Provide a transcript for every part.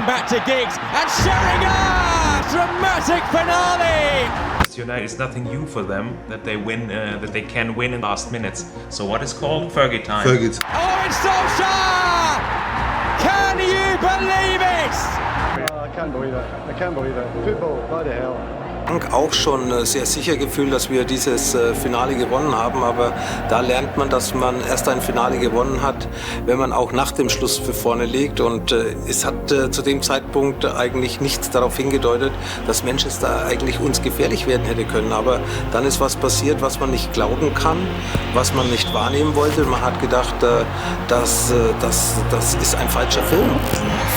back to Giggs and Sheringham! Dramatic finale! United is nothing new for them that they win, that they can win in last minutes. So what is called Fergie time? Fergie. Oh, it's Solskjaer! Can you believe it? I can't believe it. I can't believe it. Football, bloody hell. Auch schon sehr sicher gefühlt, dass wir dieses Finale gewonnen haben, aber da lernt man, dass man erst ein Finale gewonnen hat, wenn man auch nach dem Schluss für vorne liegt, und es hat zu dem Zeitpunkt eigentlich nichts darauf hingedeutet, dass Manchester eigentlich uns gefährlich werden hätte können, aber dann ist was passiert, was man nicht glauben kann, was man nicht wahrnehmen wollte. Man hat gedacht, das ist ein falscher Film.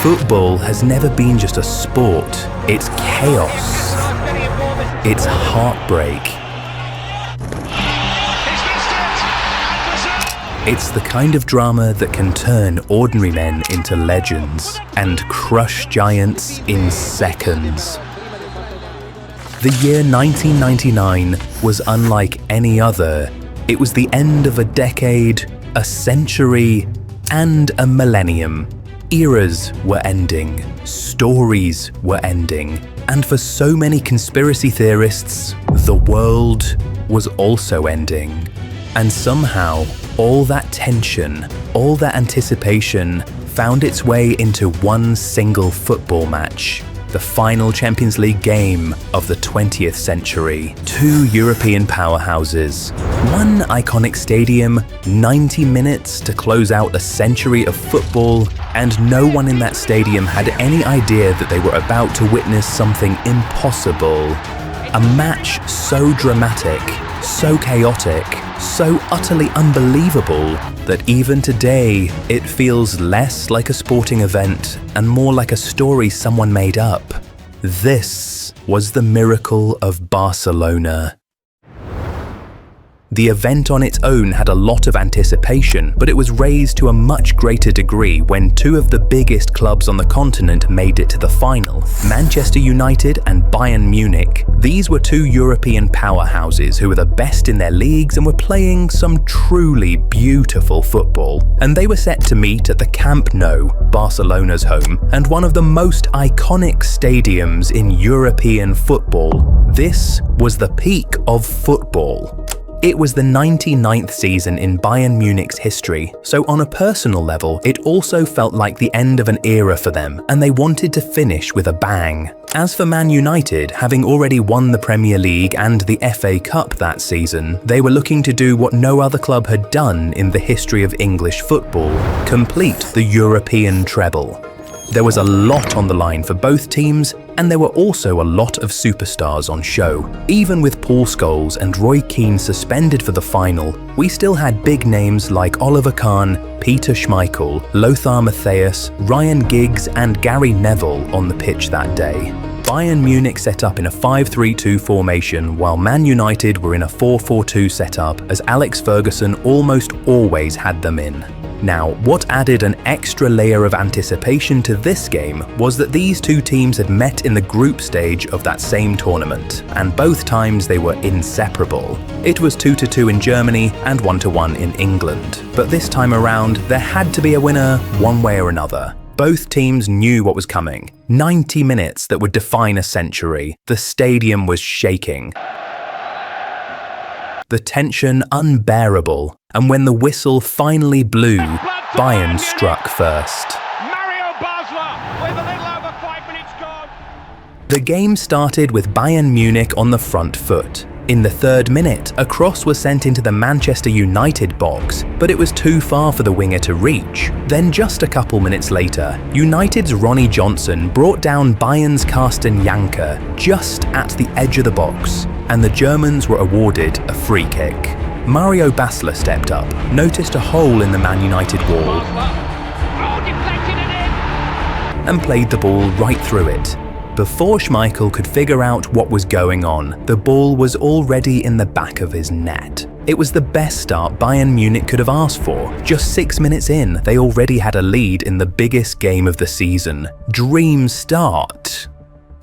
Football has never been just a sport, it's chaos. It's heartbreak. It's the kind of drama that can turn ordinary men into legends and crush giants in seconds. The year 1999 was unlike any other. It was the end of a decade, a century, and a millennium. Eras were ending, stories were ending, and for so many conspiracy theorists, the world was also ending. And somehow, all that tension, all that anticipation found its way into one single football match. The final Champions League game of the 20th century. Two European powerhouses, one iconic stadium, 90 minutes to close out a century of football, and no one in that stadium had any idea that they were about to witness something impossible. A match so dramatic, so chaotic, so utterly unbelievable that even today it feels less like a sporting event and more like a story someone made up. This was the miracle of Barcelona. The event on its own had a lot of anticipation, but it was raised to a much greater degree when two of the biggest clubs on the continent made it to the final. Manchester United and Bayern Munich. These were two European powerhouses who were the best in their leagues and were playing some truly beautiful football. And they were set to meet at the Camp Nou, Barcelona's home, and one of the most iconic stadiums in European football. This was the peak of football. It was the 99th season in Bayern Munich's history, so on a personal level, it also felt like the end of an era for them, and they wanted to finish with a bang. As for Man United, having already won the Premier League and the FA Cup that season, they were looking to do what no other club had done in the history of English football: complete the European treble. There was a lot on the line for both teams, and there were also a lot of superstars on show. Even with Paul Scholes and Roy Keane suspended for the final, we still had big names like Oliver Kahn, Peter Schmeichel, Lothar Matthäus, Ryan Giggs and Gary Neville on the pitch that day. Bayern Munich set up in a 5-3-2 formation, while Man United were in a 4-4-2 setup, as Alex Ferguson almost always had them in. Now, what added an extra layer of anticipation to this game was that these two teams had met in the group stage of that same tournament, and both times they were inseparable. It was 2-2 in Germany and 1-1 in England. But this time around, there had to be a winner one way or another. Both teams knew what was coming. 90 minutes that would define a century. The stadium was shaking. The tension unbearable, and when the whistle finally blew, Bayern struck first. The game started with Bayern Munich on the front foot. In the third minute, a cross was sent into the Manchester United box, but it was too far for the winger to reach. Then just a couple minutes later, United's Ronnie Johnson brought down Bayern's Carsten Janker just at the edge of the box, and the Germans were awarded a free kick. Mario Basler stepped up, noticed a hole in the Man United wall, and played the ball right through it. Before Schmeichel could figure out what was going on, the ball was already in the back of his net. It was the best start Bayern Munich could have asked for. Just 6 minutes in, they already had a lead in the biggest game of the season. Dream start.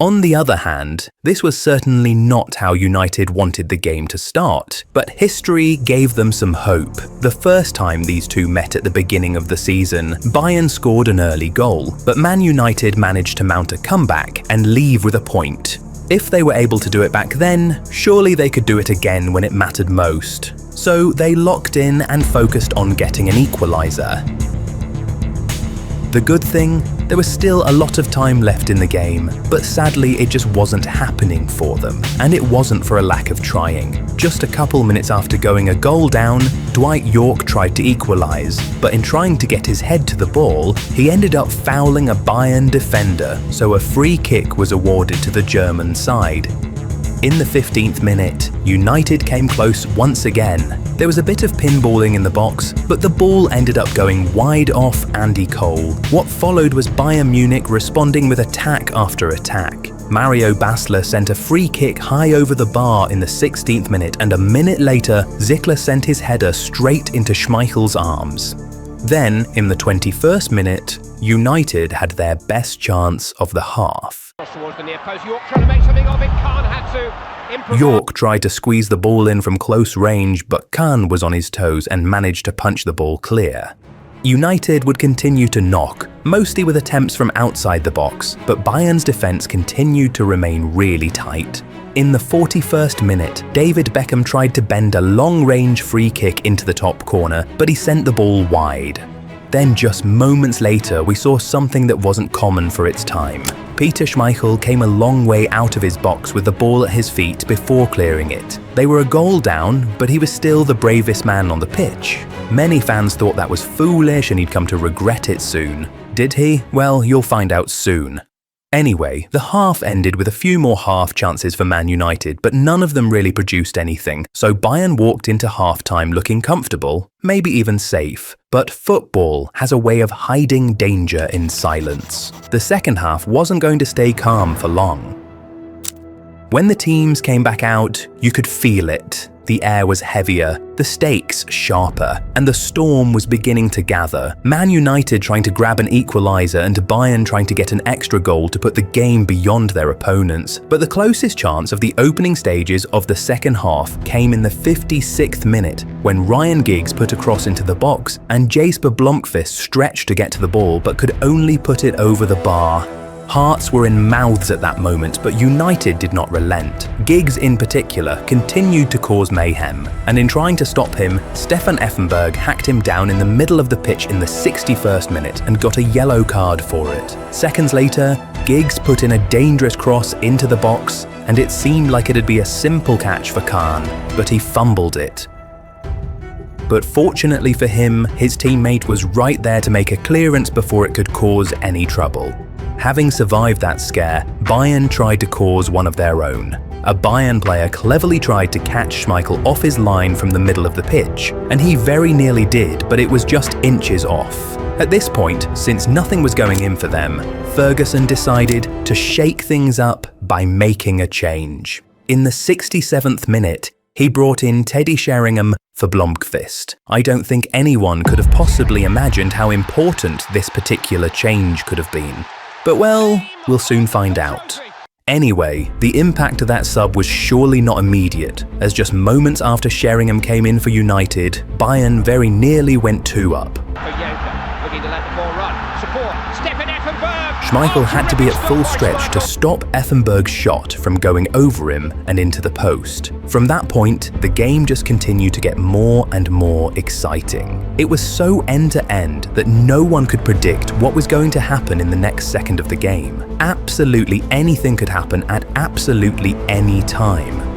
On the other hand, this was certainly not how United wanted the game to start, but history gave them some hope. The first time these two met at the beginning of the season, Bayern scored an early goal, but Man United managed to mount a comeback and leave with a point. If they were able to do it back then, surely they could do it again when it mattered most. So they locked in and focused on getting an equaliser. The good thing, there was still a lot of time left in the game, but sadly it just wasn't happening for them. And it wasn't for a lack of trying. Just a couple minutes after going a goal down, Dwight Yorke tried to equalise, but in trying to get his head to the ball, he ended up fouling a Bayern defender, so a free kick was awarded to the German side. In the 15th minute, United came close once again. There was a bit of pinballing in the box, but the ball ended up going wide off Andy Cole. What followed was Bayern Munich responding with attack after attack. Mario Basler sent a free kick high over the bar in the 16th minute, and a minute later, Zickler sent his header straight into Schmeichel's arms. Then, in the 21st minute, United had their best chance of the half. Towards the near post, Yorke trying to make something of it, Kahn had to improvise. Yorke tried to squeeze the ball in from close range, but Kahn was on his toes and managed to punch the ball clear. United would continue to knock, mostly with attempts from outside the box, but Bayern's defence continued to remain really tight. In the 41st minute, David Beckham tried to bend a long-range free kick into the top corner, but he sent the ball wide. Then just moments later, we saw something that wasn't common for its time. Peter Schmeichel came a long way out of his box with the ball at his feet before clearing it. They were a goal down, but he was still the bravest man on the pitch. Many fans thought that was foolish and he'd come to regret it soon. Did he? Well, you'll find out soon. Anyway, the half ended with a few more half chances for Man United, but none of them really produced anything, so Bayern walked into half-time looking comfortable, maybe even safe. But football has a way of hiding danger in silence. The second half wasn't going to stay calm for long. When the teams came back out, you could feel it. The air was heavier, the stakes sharper, and the storm was beginning to gather. Man United trying to grab an equaliser and Bayern trying to get an extra goal to put the game beyond their opponents. But the closest chance of the opening stages of the second half came in the 56th minute, when Ryan Giggs put a cross into the box and Jesper Blomqvist stretched to get to the ball but could only put it over the bar. Hearts were in mouths at that moment, but United did not relent. Giggs in particular continued to cause mayhem, and in trying to stop him, Stefan Effenberg hacked him down in the middle of the pitch in the 61st minute and got a yellow card for it. Seconds later, Giggs put in a dangerous cross into the box, and it seemed like it'd be a simple catch for Kahn, but he fumbled it. But fortunately for him, his teammate was right there to make a clearance before it could cause any trouble. Having survived that scare, Bayern tried to cause one of their own. A Bayern player cleverly tried to catch Schmeichel off his line from the middle of the pitch, and he very nearly did, but it was just inches off. At this point, since nothing was going in for them, Ferguson decided to shake things up by making a change. In the 67th minute, he brought in Teddy Sheringham for Blomqvist. I don't think anyone could have possibly imagined how important this particular change could have been. But well, we'll soon find out. Anyway, the impact of that sub was surely not immediate, as just moments after Sheringham came in for United, Bayern very nearly went 2 up. Schmeichel had to be at full stretch to stop Effenberg's shot from going over him and into the post. From that point, the game just continued to get more and more exciting. It was so end-to-end that no one could predict what was going to happen in the next second of the game. Absolutely anything could happen at absolutely any time.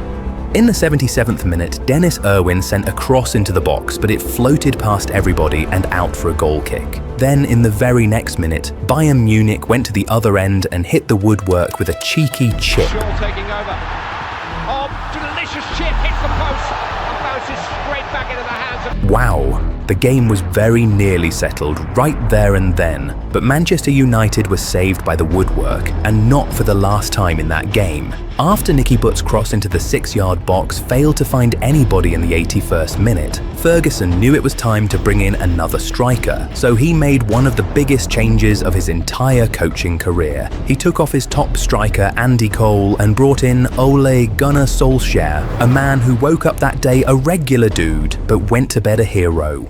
In the 77th minute, Dennis Irwin sent a cross into the box, but it floated past everybody and out for a goal kick. Then, in the very next minute, Bayern Munich went to the other end and hit the woodwork with a cheeky chip. Shaw taking over. Oh, delicious chip, hits the post and bounces straight back into the hands of... Wow, The game was very nearly settled right there and then, but Manchester United was saved by the woodwork, and not for the last time in that game. After Nicky Butt's cross into the 6-yard box failed to find anybody in the 81st minute, Ferguson knew it was time to bring in another striker, so he made one of the biggest changes of his entire coaching career. He took off his top striker Andy Cole and brought in Ole Gunnar Solskjaer, a man who woke up that day a regular dude, but went to bed a hero.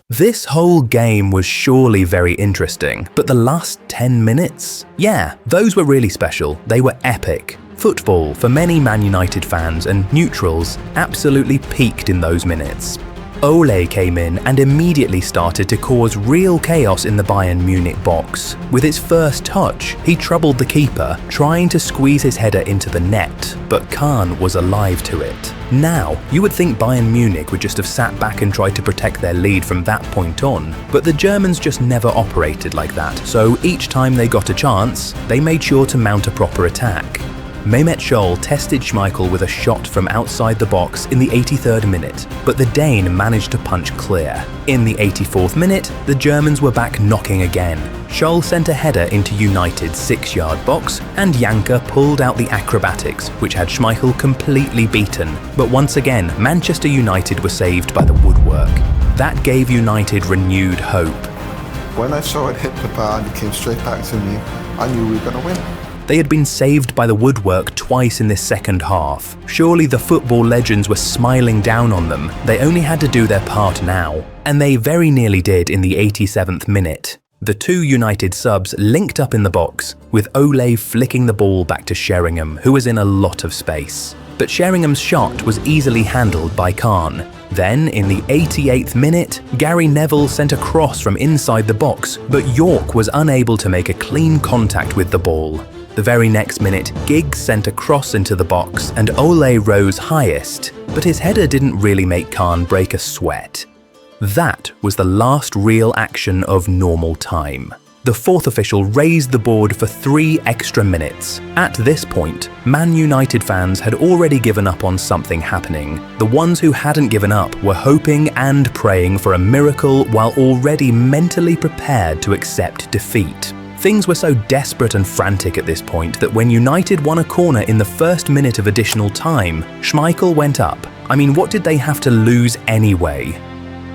This whole game was surely very interesting, but the last 10 minutes? Yeah, those were really special. They were epic. Football, for many Man United fans and neutrals, absolutely peaked in those minutes. Ole came in and immediately started to cause real chaos in the Bayern Munich box. With his first touch, he troubled the keeper, trying to squeeze his header into the net, but Kahn was alive to it. Now, you would think Bayern Munich would just have sat back and tried to protect their lead from that point on, but the Germans just never operated like that, so each time they got a chance, they made sure to mount a proper attack. Mehmet Scholl tested Schmeichel with a shot from outside the box in the 83rd minute, but the Dane managed to punch clear. In the 84th minute, the Germans were back knocking again. Scholl sent a header into United's 6-yard box, and Janka pulled out the acrobatics, which had Schmeichel completely beaten. But once again, Manchester United were saved by the woodwork. That gave United renewed hope. When I saw it hit the bar and it came straight back to me, I knew we were going to win. They had been saved by the woodwork twice in this second half. Surely the football legends were smiling down on them. They only had to do their part now. And they very nearly did in the 87th minute. The two United subs linked up in the box, with Ole flicking the ball back to Sheringham, who was in a lot of space. But Sheringham's shot was easily handled by Kahn. Then, in the 88th minute, Gary Neville sent a cross from inside the box, but York was unable to make a clean contact with the ball. The very next minute, Giggs sent a cross into the box and Ole rose highest, but his header didn't really make Kahn break a sweat. That was the last real action of normal time. The fourth official raised the board for 3 extra minutes. At this point, Man United fans had already given up on something happening. The ones who hadn't given up were hoping and praying for a miracle while already mentally prepared to accept defeat. Things were so desperate and frantic at this point that when United won a corner in the first minute of additional time, Schmeichel went up. I mean, what did they have to lose anyway?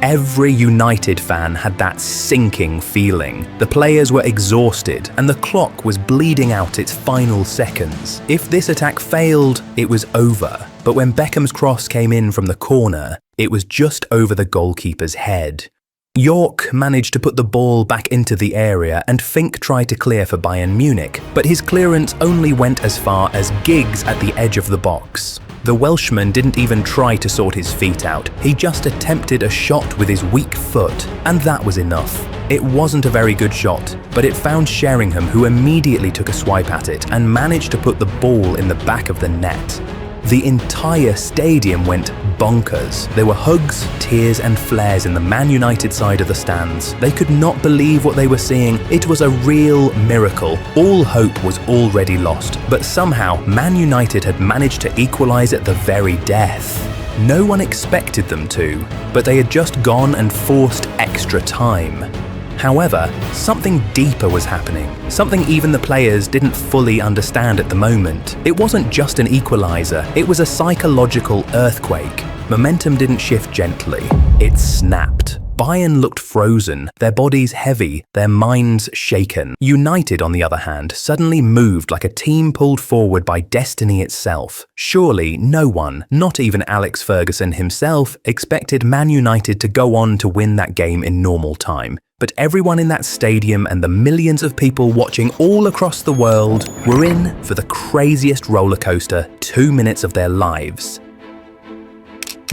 Every United fan had that sinking feeling. The players were exhausted and the clock was bleeding out its final seconds. If this attack failed, it was over. But when Beckham's cross came in from the corner, it was just over the goalkeeper's head. York managed to put the ball back into the area and Fink tried to clear for Bayern Munich, but his clearance only went as far as Giggs at the edge of the box. The Welshman didn't even try to sort his feet out, he just attempted a shot with his weak foot, and that was enough. It wasn't a very good shot, but it found Sheringham, who immediately took a swipe at it and managed to put the ball in the back of the net. The entire stadium went bonkers. There were hugs, tears and flares in the Man United side of the stands. They could not believe what they were seeing. It was a real miracle. All hope was already lost, but somehow Man United had managed to equalise at the very death. No one expected them to, but they had just gone and forced extra time. However, something deeper was happening, something even the players didn't fully understand at the moment. It wasn't just an equaliser, it was a psychological earthquake. Momentum didn't shift gently, it snapped. Bayern looked frozen, their bodies heavy, their minds shaken. United, on the other hand, suddenly moved like a team pulled forward by destiny itself. Surely no one, not even Alex Ferguson himself, expected Man United to go on to win that game in normal time. But everyone in that stadium and the millions of people watching all across the world were in for the craziest roller coaster 2 minutes of their lives.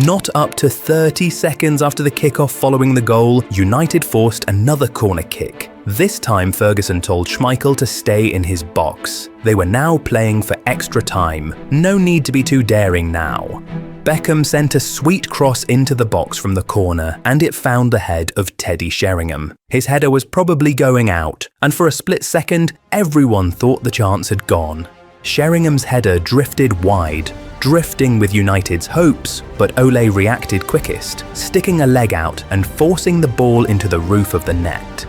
Not up to 30 seconds after the kickoff following the goal, United forced another corner kick. This time Ferguson told Schmeichel to stay in his box. They were now playing for extra time. No need to be too daring now. Beckham sent a sweet cross into the box from the corner, and it found the head of Teddy Sheringham. His header was probably going out, and for a split second, everyone thought the chance had gone. Sheringham's header drifted wide, drifting with United's hopes, but Ole reacted quickest, sticking a leg out and forcing the ball into the roof of the net.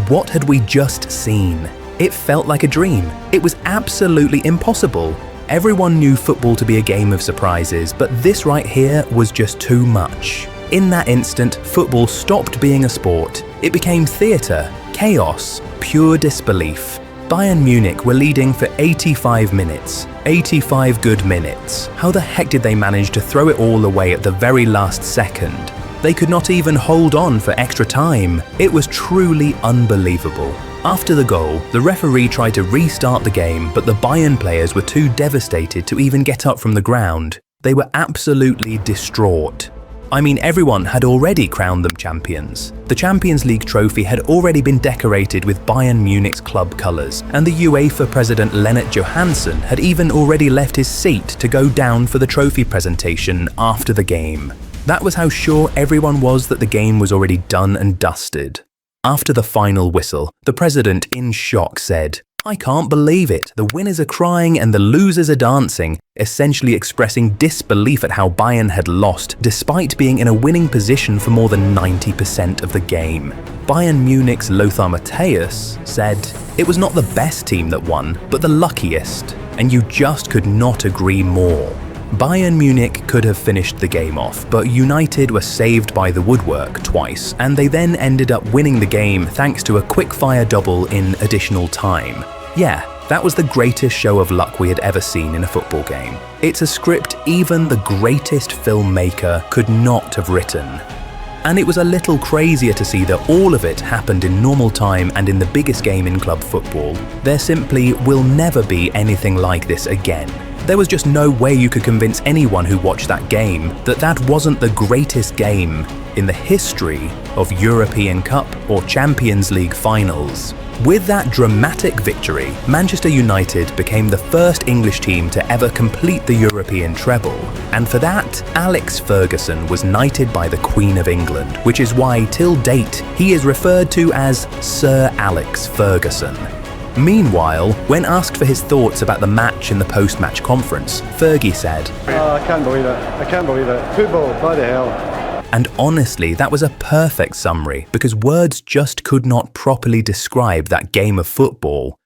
What had we just seen? It felt like a dream. It was absolutely impossible. Everyone knew football to be a game of surprises, but this right here was just too much. In that instant, football stopped being a sport. It became theatre, chaos, pure disbelief. Bayern Munich were leading for 85 minutes. 85 good minutes. How the heck did they manage to throw it all away at the very last second? They could not even hold on for extra time. It was truly unbelievable. After the goal, the referee tried to restart the game, but the Bayern players were too devastated to even get up from the ground. They were absolutely distraught. I mean, everyone had already crowned them champions. The Champions League trophy had already been decorated with Bayern Munich's club colours, and the UEFA president Lennart Johansson had even already left his seat to go down for the trophy presentation after the game. That was how sure everyone was that the game was already done and dusted. After the final whistle, the president, in shock, said, "I can't believe it. The winners are crying and the losers are dancing," essentially expressing disbelief at how Bayern had lost, despite being in a winning position for more than 90% of the game. Bayern Munich's Lothar Matthäus said, "It was not the best team that won, but the luckiest," and you just could not agree more. Bayern Munich could have finished the game off, but United were saved by the woodwork twice, and they then ended up winning the game thanks to a quick-fire double in additional time. Yeah, that was the greatest show of luck we had ever seen in a football game. It's a script even the greatest filmmaker could not have written. And it was a little crazier to see that all of it happened in normal time and in the biggest game in club football. There simply will never be anything like this again. There was just no way you could convince anyone who watched that game that that wasn't the greatest game in the history of European Cup or Champions League finals. With that dramatic victory, Manchester United became the first English team to ever complete the European treble. And for that, Alex Ferguson was knighted by the Queen of England, which is why, till date, he is referred to as Sir Alex Ferguson. Meanwhile, when asked for his thoughts about the match in the post-match conference, Fergie said, Oh, I can't believe it. I can't believe it. Football, bloody hell. And honestly, that was a perfect summary because words just could not properly describe that game of football.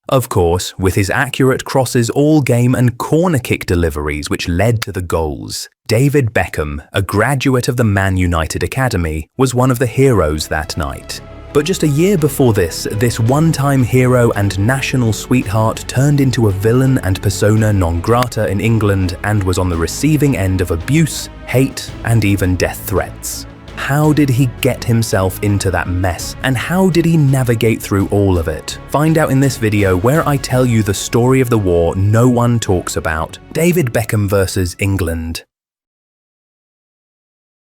Of course, with his accurate crosses all game and corner kick deliveries which led to the goals. David Beckham, a graduate of the Man United Academy, was one of the heroes that night. But just a year before this one-time hero and national sweetheart turned into a villain and persona non grata in England and was on the receiving end of abuse, hate, and even death threats. How did he get himself into that mess, and how did he navigate through all of it? Find out in this video where I tell you the story of the war no one talks about, David Beckham versus England.